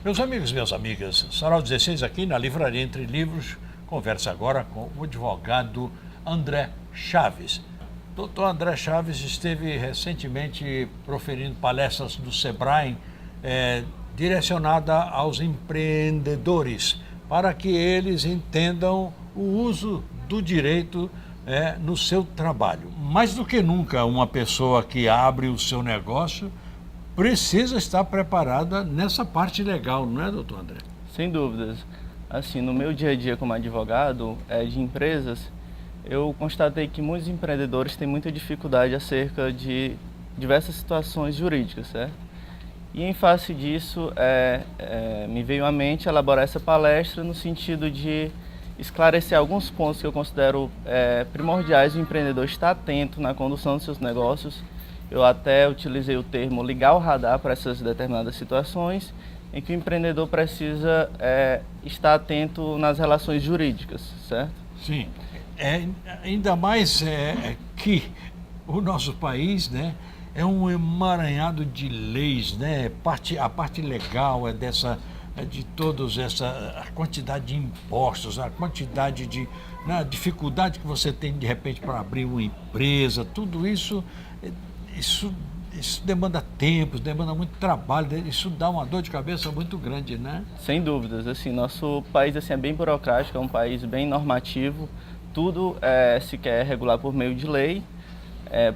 Meus amigos e minhas amigas, Sarau 16 aqui na Livraria Entre Livros, conversa agora com o advogado André Chaves. Doutor André Chaves esteve recentemente proferindo palestras do Sebrae direcionada aos empreendedores, para que eles entendam o uso do direito no seu trabalho. Mais do que nunca, uma pessoa que abre o seu negócio precisa estar preparada nessa parte legal, não é, doutor André? Sem dúvidas. Assim, no meu dia a dia como advogado de empresas, eu constatei que muitos empreendedores têm muita dificuldade acerca de diversas situações jurídicas, certo? E em face disso, me veio à mente elaborar essa palestra no sentido de esclarecer alguns pontos que eu considero primordiais o empreendedor estar atento na condução dos seus negócios. Eu até utilizei o termo ligar o radar para essas determinadas situações em que o empreendedor precisa estar atento nas relações jurídicas, certo? Sim. Ainda mais que o nosso país, né, é um emaranhado de leis, né? A parte legal de todos a quantidade de impostos, a quantidade de dificuldade que você tem de repente para abrir uma empresa, tudo isso demanda tempo, demanda muito trabalho, isso dá uma dor de cabeça muito grande, né? Sem dúvidas, assim, nosso país assim, é bem burocrático, é um país bem normativo, tudo se quer regular por meio de lei,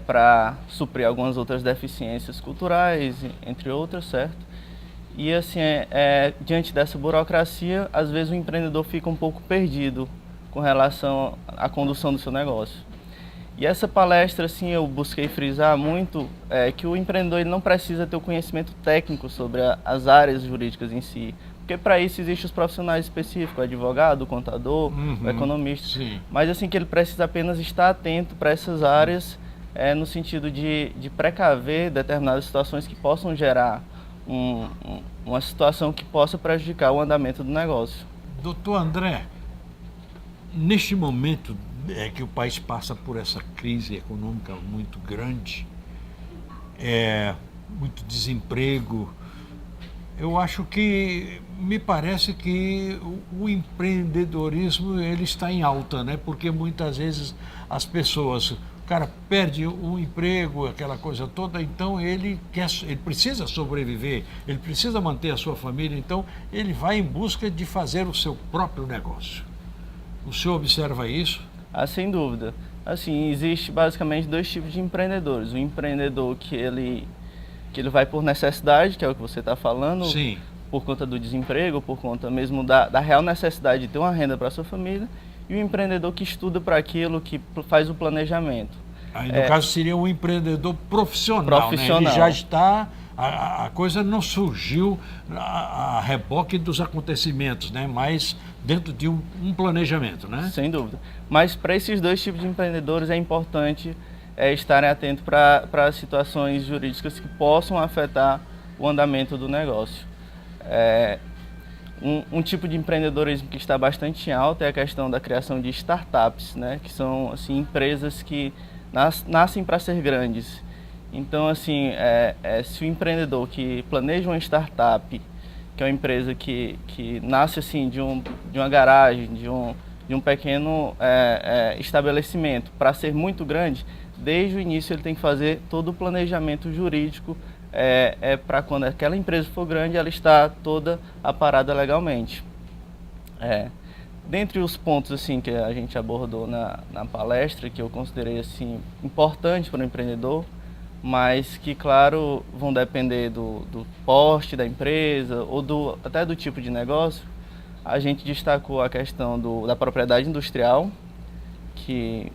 para suprir algumas outras deficiências culturais, entre outras, certo? E assim, diante dessa burocracia, às vezes o empreendedor fica um pouco perdido com relação à condução do seu negócio. E essa palestra, assim, eu busquei frisar muito que o empreendedor ele não precisa ter o conhecimento técnico sobre as áreas jurídicas em si, porque para isso existem os profissionais específicos, o advogado, o contador, o economista, sim. Mas assim que ele precisa apenas estar atento para essas áreas, no sentido de precaver determinadas situações que possam gerar uma situação que possa prejudicar o andamento do negócio. Doutor André, neste momento que o país passa por essa crise econômica muito grande, muito desemprego, eu acho que, me parece que o empreendedorismo ele está em alta, né? Porque muitas vezes as pessoas, o cara perde o emprego, aquela coisa toda, então ele precisa sobreviver, ele precisa manter a sua família, então ele vai em busca de fazer o seu próprio negócio. O senhor observa isso? Sem dúvida. Assim, existe basicamente dois tipos de empreendedores. O empreendedor que ele vai por necessidade, que é o que você está falando, sim, por conta do desemprego, por conta mesmo da real necessidade de ter uma renda para a sua família, e o empreendedor que estuda para aquilo, que faz o planejamento. Aí, no caso, seria um empreendedor profissional. Né? Ele já está... A coisa não surgiu a reboque dos acontecimentos, né? Mas dentro de um planejamento, né? Sem dúvida. Mas para esses dois tipos de empreendedores é importante estarem atentos para situações jurídicas que possam afetar o andamento do negócio. Um tipo de empreendedorismo que está bastante alto é a questão da criação de startups, né? Que são assim, empresas que nascem para ser grandes. Então, assim, se o empreendedor que planeja uma startup, que é uma empresa que nasce assim de uma garagem, de um pequeno estabelecimento, para ser muito grande, desde o início ele tem que fazer todo o planejamento jurídico para quando aquela empresa for grande, ela está toda aparada legalmente. Dentre os pontos assim que a gente abordou na palestra, que eu considerei assim importante para o empreendedor, mas que, claro, vão depender do porte da empresa ou até do tipo de negócio, a gente destacou a questão da propriedade industrial, que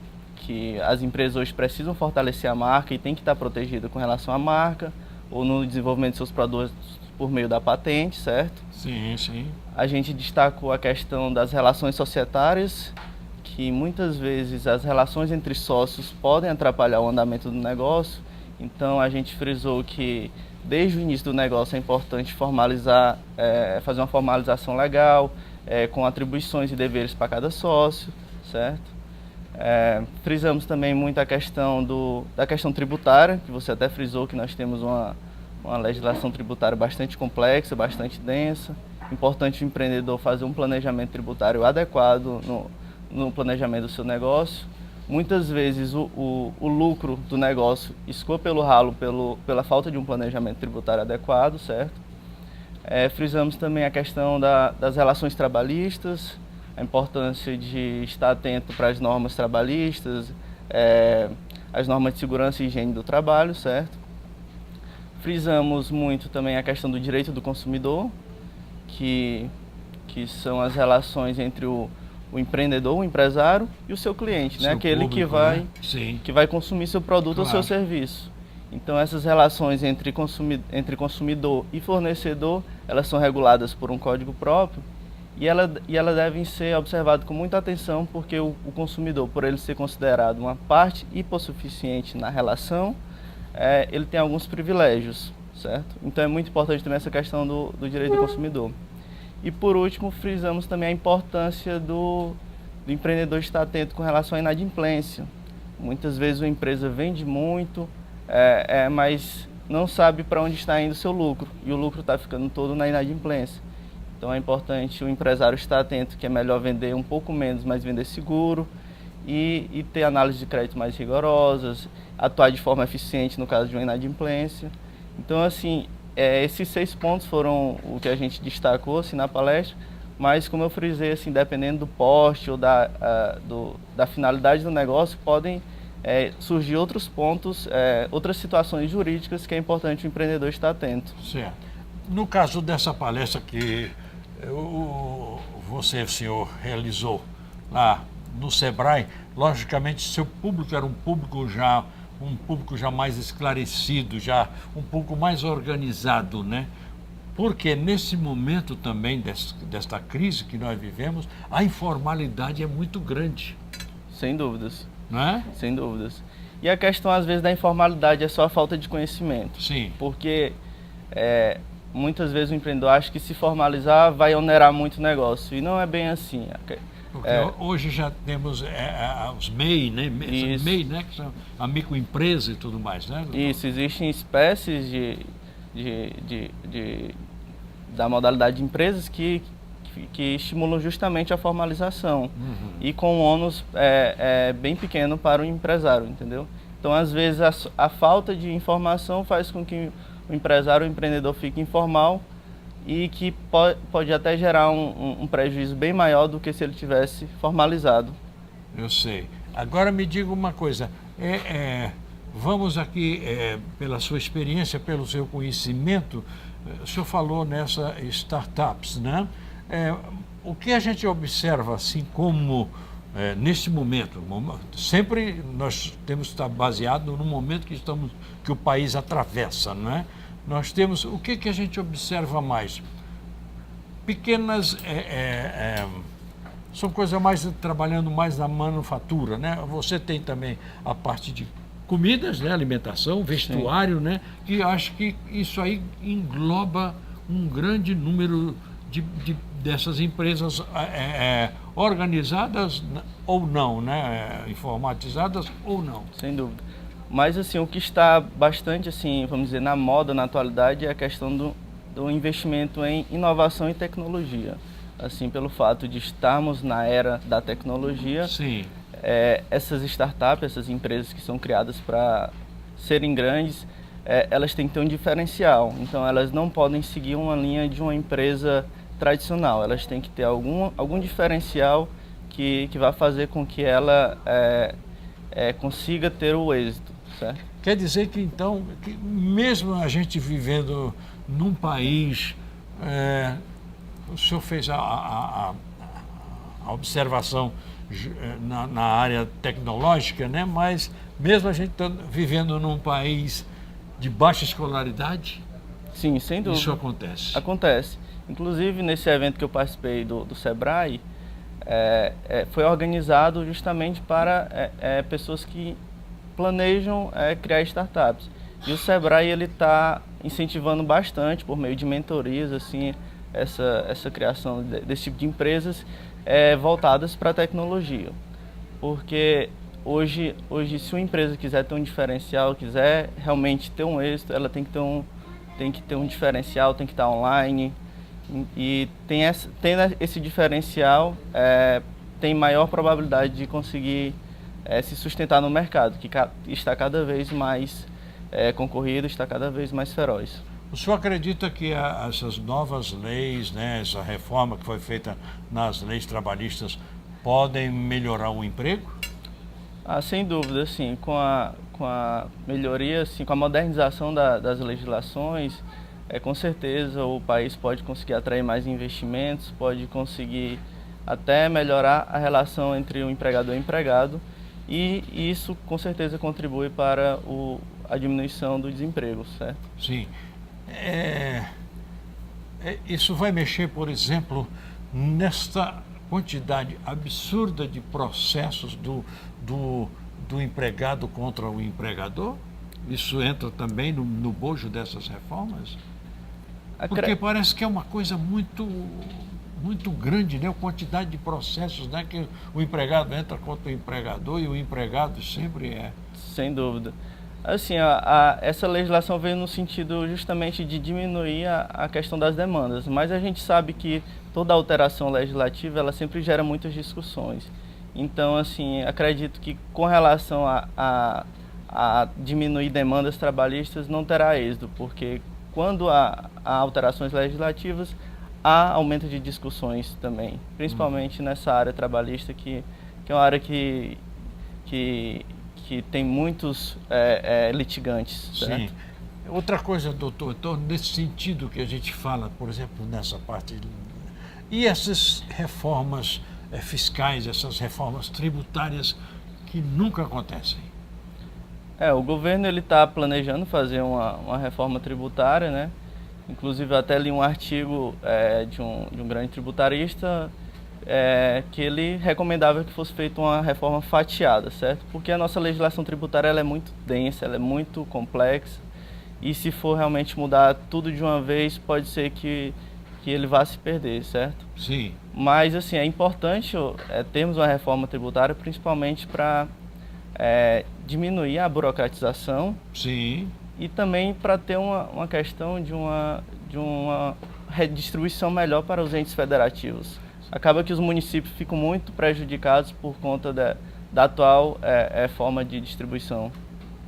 as empresas hoje precisam fortalecer a marca e tem que estar protegida com relação à marca ou no desenvolvimento de seus produtos por meio da patente, certo? Sim, sim. A gente destacou a questão das relações societárias, que muitas vezes as relações entre sócios podem atrapalhar o andamento do negócio. Então a gente frisou que desde o início do negócio é importante formalizar, fazer uma formalização legal, com atribuições e deveres para cada sócio, certo? Frisamos também muito a questão da questão tributária, que você até frisou que nós temos uma legislação tributária bastante complexa, bastante densa. Importante o empreendedor fazer um planejamento tributário adequado no planejamento do seu negócio. Muitas vezes o lucro do negócio escoa pelo ralo pela falta de um planejamento tributário adequado, certo? Frisamos também a questão das relações trabalhistas, a importância de estar atento para as normas trabalhistas, as normas de segurança e higiene do trabalho, certo? Frisamos muito também a questão do direito do consumidor, que são as relações entre o empreendedor, o empresário e o seu cliente, né? Aquele público, que vai consumir seu produto ou seu serviço. Então essas relações entre consumidor e fornecedor, elas são reguladas por um código próprio e elas devem ser observadas com muita atenção, porque o consumidor, por ele ser considerado uma parte hipossuficiente na relação, ele tem alguns privilégios, certo? Então é muito importante também essa questão do direito do consumidor. E por último, frisamos também a importância do empreendedor estar atento com relação à inadimplência. Muitas vezes uma empresa vende muito, mas não sabe para onde está indo o seu lucro, e o lucro está ficando todo na inadimplência. Então é importante o empresário estar atento que é melhor vender um pouco menos, mas vender seguro, e ter análise de crédito mais rigorosas, atuar de forma eficiente no caso de uma inadimplência. Então, assim, esses 6 pontos foram o que a gente destacou assim, na palestra, mas como eu frisei, assim, dependendo do porte ou da finalidade do negócio, podem surgir outros pontos, outras situações jurídicas que é importante o empreendedor estar atento. Certo. No caso dessa palestra que você, senhor, realizou lá no Sebrae, logicamente seu público era um público já mais esclarecido, já um pouco mais organizado, né? Porque nesse momento também desta crise que nós vivemos, a informalidade é muito grande. Sem dúvidas. Não é? Sem dúvidas. E a questão, às vezes, da informalidade é só a falta de conhecimento. Sim. Porque muitas vezes o empreendedor acha que se formalizar vai onerar muito o negócio. E não é bem assim. Porque hoje já temos os MEI, né? MEI, né? Que são a microempresa e tudo mais, né? Isso, existem espécies da modalidade de empresas que estimulam justamente a formalização. E com um ônus bem pequeno para o empresário, entendeu? Então, às vezes, a falta de informação faz com que o empresário, o empreendedor fique informal, e que pode até gerar um prejuízo bem maior do que se ele tivesse formalizado. Eu sei. Agora me diga uma coisa, vamos aqui, pela sua experiência, pelo seu conhecimento, o senhor falou nessa startups, né? O que a gente observa assim como, neste momento, sempre nós temos que estar baseado no momento que o país atravessa, não é? Nós temos, o que a gente observa mais? Pequenas, são coisas mais, trabalhando mais na manufatura, né? Você tem também a parte de comidas, né? Alimentação, vestuário, né? E acho que isso aí engloba um grande número dessas empresas organizadas ou não, né? Informatizadas ou não. Sem dúvida. Mas assim, o que está bastante, assim, vamos dizer, na moda na atualidade é a questão do investimento em inovação e tecnologia. Assim, pelo fato de estarmos na era da tecnologia, sim, essas startups, essas empresas que são criadas para serem grandes, elas têm que ter um diferencial. Então, elas não podem seguir uma linha de uma empresa tradicional. Elas têm que ter algum diferencial que vai fazer com que ela consiga ter o êxito. Certo? Quer dizer que então, que mesmo a gente vivendo num país, o senhor fez a observação na área tecnológica, né? Mas mesmo a gente vivendo num país de baixa escolaridade, sim, sem dúvida. Isso acontece. Acontece. Inclusive, nesse evento que eu participei do Sebrae, foi organizado justamente para pessoas que planejam criar startups. E o Sebrae está incentivando bastante, por meio de mentorias, assim, essa criação desse tipo de empresas voltadas para a tecnologia. Porque hoje, se uma empresa quiser ter um diferencial, quiser realmente ter um êxito, ela tem que ter um tem que ter um diferencial, tem que estar online. E tendo esse diferencial, tem maior probabilidade de conseguir se sustentar no mercado, que está cada vez mais concorrido, está cada vez mais feroz. O senhor acredita que essas novas leis, né, essa reforma que foi feita nas leis trabalhistas, podem melhorar o emprego? Sem dúvida, sim. Com a melhoria, assim, com a modernização das legislações, com certeza o país pode conseguir atrair mais investimentos, pode conseguir até melhorar a relação entre o empregador e o empregado, e isso com certeza contribui para a diminuição do desemprego, certo? Sim. Isso vai mexer, por exemplo, nesta quantidade absurda de processos do empregado contra o empregador? Isso entra também no bojo dessas reformas? Porque parece que é uma coisa muito grande, né? A quantidade de processos, né? Que o empregado entra contra o empregador e o empregado sempre é. Sem dúvida. Assim, essa legislação veio no sentido justamente de diminuir a questão das demandas, mas a gente sabe que toda alteração legislativa, ela sempre gera muitas discussões. Então, assim, acredito que com relação a diminuir demandas trabalhistas não terá êxito, porque quando há alterações legislativas, há aumento de discussões também, principalmente nessa área trabalhista, que é uma área que tem muitos litigantes. Certo? Sim. Outra coisa, doutor, então, nesse sentido que a gente fala, por exemplo, nessa parte, e essas reformas fiscais, essas reformas tributárias que nunca acontecem? O governo está planejando fazer uma reforma tributária, né? Inclusive até li um artigo de um grande tributarista que ele recomendava que fosse feita uma reforma fatiada, certo? Porque a nossa legislação tributária ela é muito densa, ela é muito complexa, e se for realmente mudar tudo de uma vez, pode ser que ele vá se perder, certo? Sim. Mas, assim, é importante termos uma reforma tributária, principalmente para diminuir a burocratização. Sim. E também para ter uma questão de uma redistribuição melhor para os entes federativos. Acaba que os municípios ficam muito prejudicados por conta da atual forma de distribuição.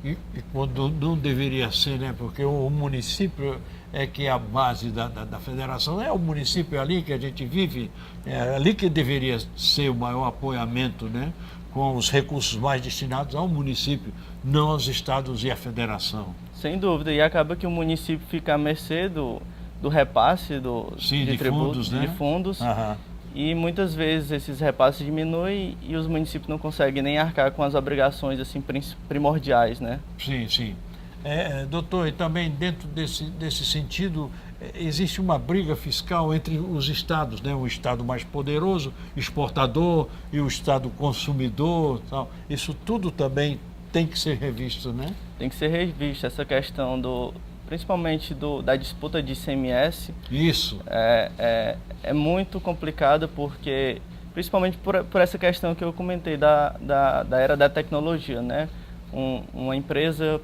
E quando não deveria ser, né? Porque o município é que é a base da federação, é o município ali que a gente vive, é ali que deveria ser o maior apoiamento, né? Com os recursos mais destinados ao município, não aos estados e à federação. Sem dúvida, e acaba que o município fica à mercê do repasse de tributos, fundos, né? De fundos. Aham. E muitas vezes esses repasses diminuem e os municípios não conseguem nem arcar com as obrigações assim, primordiais, né? Sim, sim. Doutor, e também dentro desse sentido, existe uma briga fiscal entre os estados, né? O estado mais poderoso, exportador, e o estado consumidor, tal. Isso tudo também tem que ser revisto, né? Tem que ser revista essa questão principalmente da disputa de ICMS. Isso. É muito complicado porque, principalmente por essa questão que eu comentei da era da tecnologia, né? Uma empresa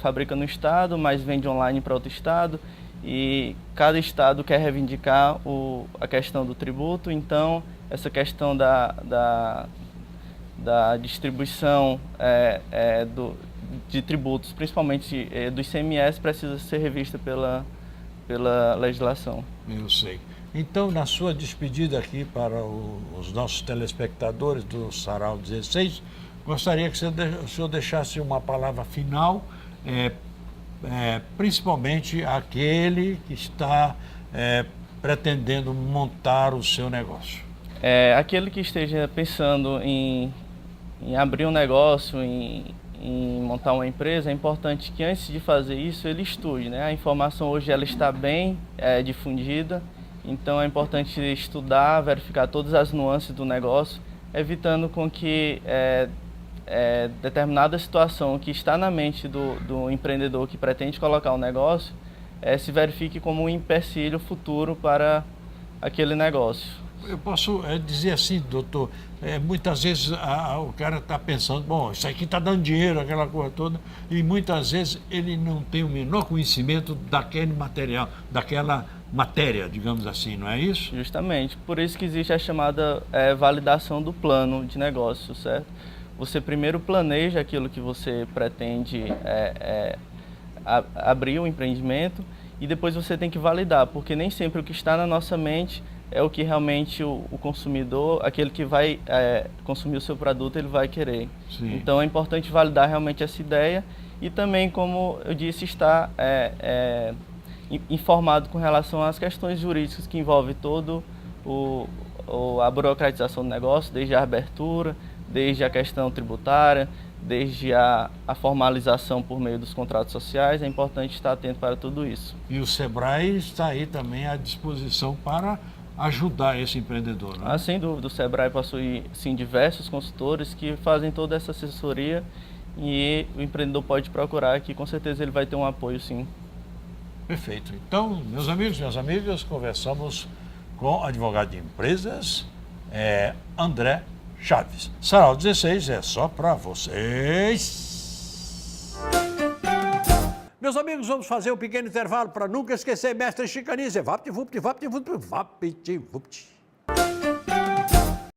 fabrica no estado, mas vende online para outro estado, e cada estado quer reivindicar a questão do tributo, então essa questão da distribuição de tributos, principalmente do ICMS, precisa ser revista pela legislação. Eu sei. Então, na sua despedida aqui para os nossos telespectadores do Sarau 16, gostaria que o senhor deixasse uma palavra final, principalmente aquele que está pretendendo montar o seu negócio. Aquele que esteja pensando em abrir um negócio, em montar uma empresa, é importante que antes de fazer isso ele estude, né? A informação hoje ela está bem difundida, então é importante estudar, verificar todas as nuances do negócio, evitando com que determinada situação que está na mente do empreendedor que pretende colocar um negócio se verifique como um empecilho futuro para aquele negócio. eu posso dizer assim, doutor, muitas vezes o cara está pensando, bom, isso aqui está dando dinheiro, aquela coisa toda, e muitas vezes ele não tem o menor conhecimento daquele material, daquela matéria, digamos assim, não é isso? Justamente, por isso que existe a chamada validação do plano de negócio, certo? Você primeiro planeja aquilo que você pretende abrir o empreendimento e depois você tem que validar, porque nem sempre o que está na nossa mente é o que realmente o consumidor, aquele que vai consumir o seu produto, ele vai querer. Sim. Então é importante validar realmente essa ideia e também, como eu disse, estar informado com relação às questões jurídicas que envolvem todo a burocratização do negócio, desde a abertura, desde a questão tributária, desde a formalização por meio dos contratos sociais. É importante estar atento para tudo isso. E o Sebrae está aí também à disposição para ajudar esse empreendedor, não é? Sem dúvida, o Sebrae possui sim diversos consultores que fazem toda essa assessoria e o empreendedor pode procurar que com certeza ele vai ter um apoio sim. Perfeito. Então, meus amigos, minhas amigas, conversamos com o advogado de empresas, André Chaves. Sarau 16 é só para vocês. Meus amigos, vamos fazer um pequeno intervalo para nunca esquecer Mestre Chicanize. Vapt-vupt, vapt-vupt, vapt-vupt.